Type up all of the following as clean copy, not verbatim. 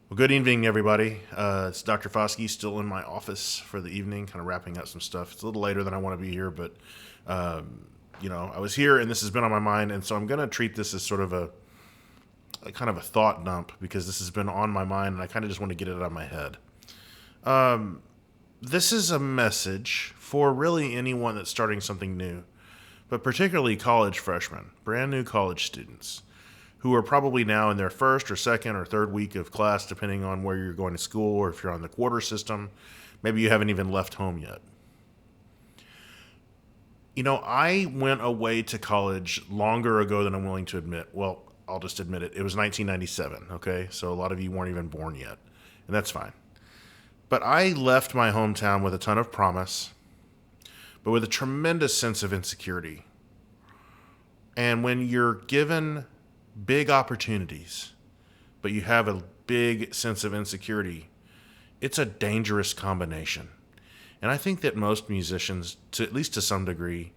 Well, good evening, everybody. It's Dr. Foskey still in my office for the evening, kind of wrapping up some stuff. It's a little later than I want to be here, but I was here and this has been on my mind, and so I'm going to treat this as sort of a kind of a thought dump because this has been on my mind, and I kind of just want to get it out of my head. This is a message for really anyone that's starting something new, but particularly college freshmen, brand new college students who are probably now in their first or second or third week of class, depending on where you're going to school or if you're on the quarter system. Maybe you haven't even left home yet. I went away to college longer ago than I'm willing to admit. Well, I'll just admit it. It was 1997, okay? So a lot of you weren't even born yet, and that's fine. But I left my hometown with a ton of promise, but with a tremendous sense of insecurity. And when you're given big opportunities, but you have a big sense of insecurity, it's a dangerous combination. And I think that most musicians, at least to some degree,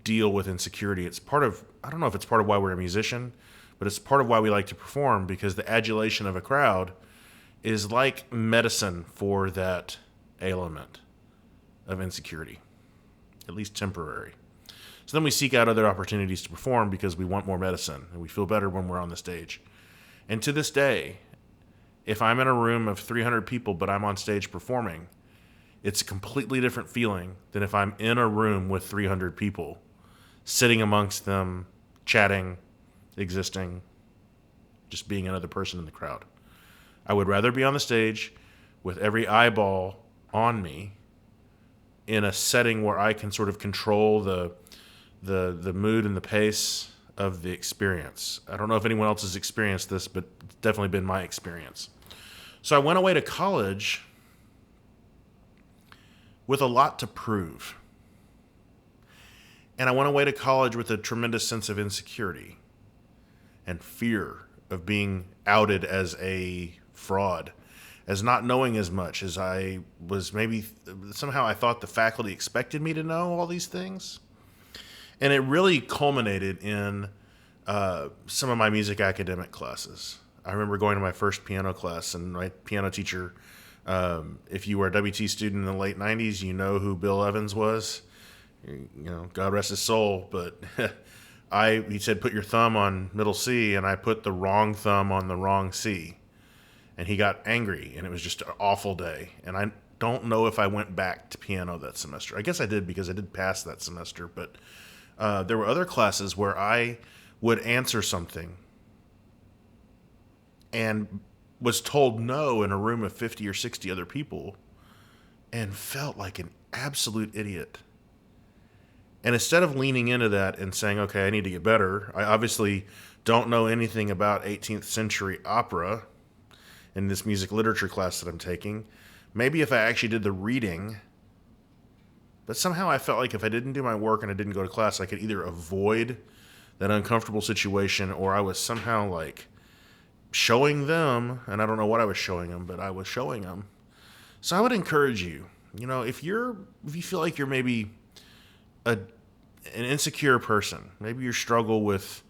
deal with insecurity. It's part of, I don't know if it's part of why we're a musician, but it's part of why we like to perform, because the adulation of a crowd is like medicine for that ailment of insecurity, at least temporary. So then we seek out other opportunities to perform because we want more medicine and we feel better when we're on the stage. And to this day, if I'm in a room of 300 people but I'm on stage performing, it's a completely different feeling than if I'm in a room with 300 people, sitting amongst them, chatting, existing, just being another person in the crowd. I would rather be on the stage with every eyeball on me in a setting where I can sort of control the mood and the pace of the experience. I don't know if anyone else has experienced this, but it's definitely been my experience. So I went away to college with a lot to prove. And I went away to college with a tremendous sense of insecurity and fear of being outed as a fraud, as not knowing as much as I was. Maybe somehow I thought the faculty expected me to know all these things. And it really culminated in some of my music academic classes. I remember going to my first piano class, and my piano teacher, if you were a WT student in the late 90s, you know who Bill Evans was. God rest his soul. But he said, put your thumb on middle C, and I put the wrong thumb on the wrong C. And he got angry, and it was just an awful day. And I don't know if I went back to piano that semester. I guess I did, because I did pass that semester, but there were other classes where I would answer something and was told no in a room of 50 or 60 other people and felt like an absolute idiot. And instead of leaning into that and saying, okay, I need to get better, I obviously don't know anything about 18th century opera in this music literature class that I'm taking. Maybe if I actually did the reading. But somehow I felt like if I didn't do my work and I didn't go to class, I could either avoid that uncomfortable situation, or I was somehow like showing them, and I don't know what I was showing them, but I was showing them. So I would encourage you, if you feel like you're maybe an insecure person, maybe you struggle with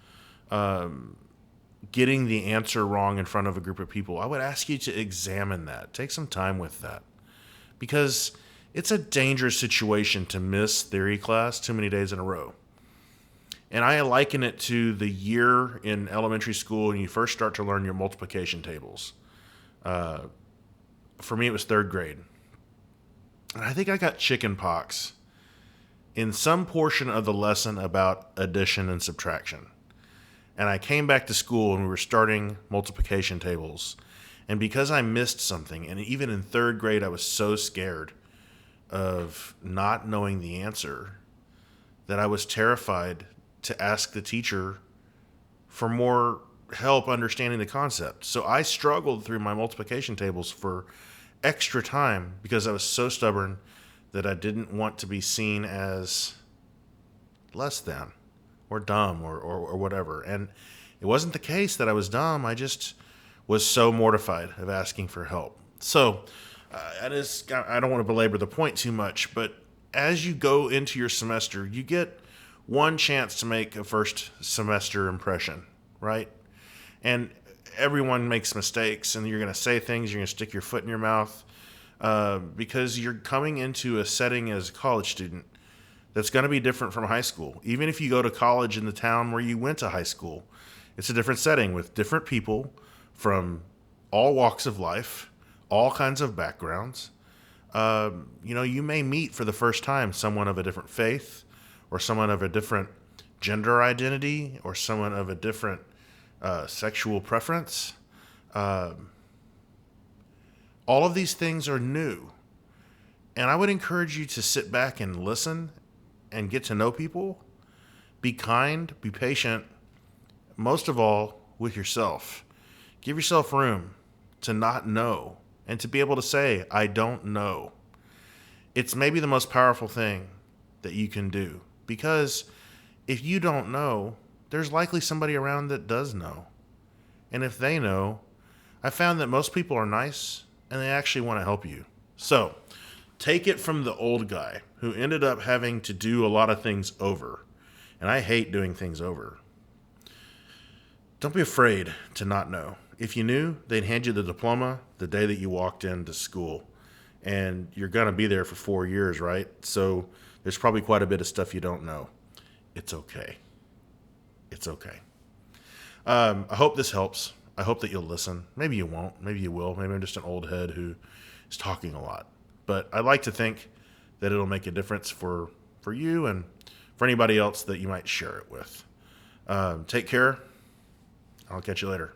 getting the answer wrong in front of a group of people, I would ask you to examine that. Take some time with that, because it's a dangerous situation to miss theory class too many days in a row. And I liken it to the year in elementary school when you first start to learn your multiplication tables. For me, it was third grade. And I think I got chicken pox in some portion of the lesson about addition and subtraction. And I came back to school and we were starting multiplication tables. And because I missed something, and even in third grade, I was so scared of not knowing the answer that I was terrified to ask the teacher for more help understanding the concept. So I struggled through my multiplication tables for extra time because I was so stubborn that I didn't want to be seen as less than or dumb or whatever. And it wasn't the case that I was dumb. I just was so mortified of asking for help. So I don't want to belabor the point too much, but as you go into your semester, you get one chance to make a first semester impression, right? And everyone makes mistakes, and you're going to say things, you're going to stick your foot in your mouth, because you're coming into a setting as a college student that's going to be different from high school. Even if you go to college in the town where you went to high school, it's a different setting with different people from all walks of life, all kinds of backgrounds. You may meet for the first time someone of a different faith, or someone of a different gender identity, or someone of a different sexual preference. All of these things are new. And I would encourage you to sit back and listen and get to know people. Be kind, be patient, most of all with yourself. Give yourself room to not know and to be able to say, I don't know. It's maybe the most powerful thing that you can do, because if you don't know, there's likely somebody around that does know. And if they know, I found that most people are nice and they actually want to help you. So take it from the old guy who ended up having to do a lot of things over. And I hate doing things over. Don't be afraid to not know. If you knew, they'd hand you the diploma the day that you walked into school. And you're going to be there for 4 years, right? So there's probably quite a bit of stuff you don't know. It's okay. It's okay. I hope this helps. I hope that you'll listen. Maybe you won't. Maybe you will. Maybe I'm just an old head who is talking a lot. But I'd like to think that it'll make a difference for you and for anybody else that you might share it with. Take care. I'll catch you later.